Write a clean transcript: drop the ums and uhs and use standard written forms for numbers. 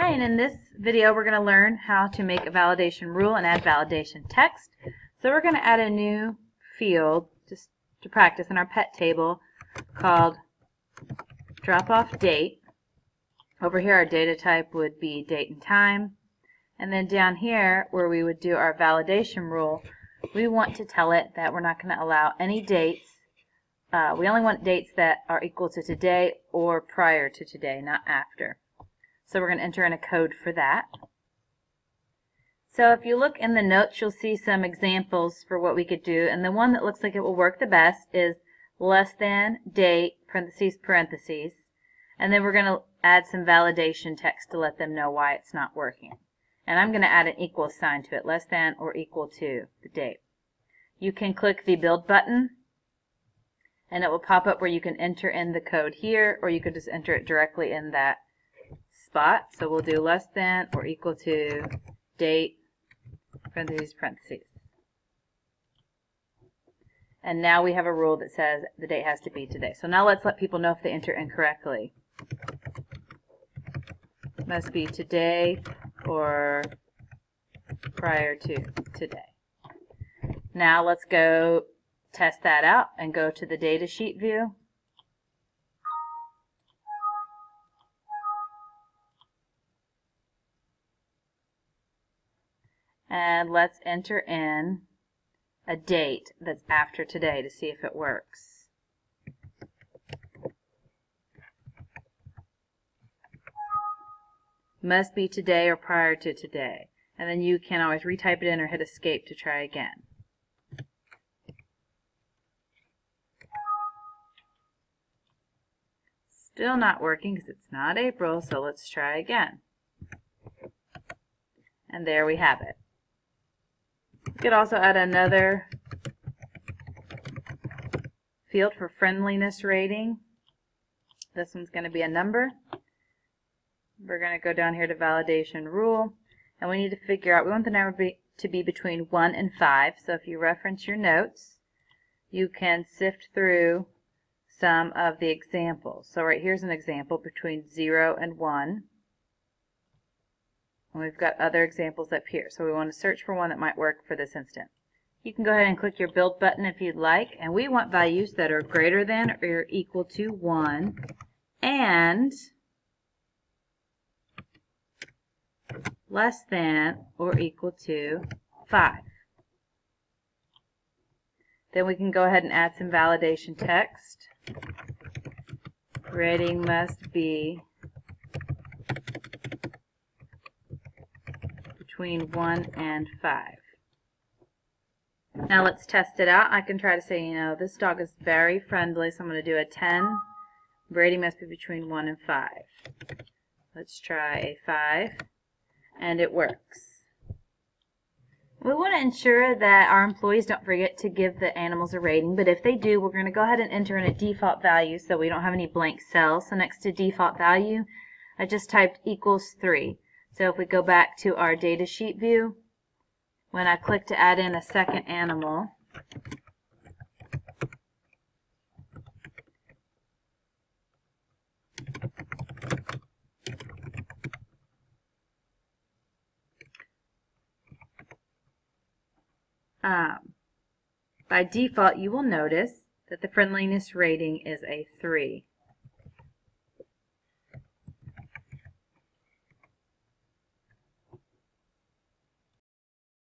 Hi, and in this video we're going to learn how to make a validation rule and add validation text. So we're going to add a new field just to practice in our pet table called drop-off date. Over here our data type would be date and time. And then down here where we would do our validation rule, we want to tell it that we're not going to allow any dates. We only want dates that are equal to today or prior to today, not after. So we're going to enter in a code for that. So if you look in the notes, you'll see some examples for what we could do. And the one that looks like it will work the best is less than date, parentheses, parentheses. And then we're going to add some validation text to let them know why it's not working. And I'm going to add an equal sign to it, less than or equal to the date. You can click the build button, and it will pop up where you can enter in the code here, or you could just enter it directly in that spot. So we'll do less than or equal to date, parentheses, parentheses. And now we have a rule that says the date has to be today. So now let's let people know if they enter incorrectly. Must be today or prior to today. Now let's go test that out and go to the data sheet view. And let's enter in a date that's after today to see if it works. Must be today or prior to today. And then you can always retype it in or hit escape to try again. Still not working because it's not April, so let's try again. And there we have it. You could also add another field for friendliness rating. This one's going to be a number. We're going to go down here to validation rule, and we need to figure out, we want the number to be between 1 and 5. So if you reference your notes, you can sift through some of the examples. So right here's an example between 0 and 1. And we've got other examples up here. So we want to search for one that might work for this instant. You can go ahead and click your build button if you'd like. And we want values that are greater than or equal to 1 and less than or equal to 5. Then we can go ahead and add some validation text. Rating must be between 1 and 5. Now let's test it out. I can try to say, you know, this dog is very friendly, so I'm going to do a 10. Rating must be between 1 and 5. Let's try a 5, and it works. We want to ensure that our employees don't forget to give the animals a rating, but if they do, we're going to go ahead and enter in a default value so we don't have any blank cells. So next to default value, I just typed equals 3. So if we go back to our data sheet view, when I click to add in a second animal, by default you will notice that the friendliness rating is a 3.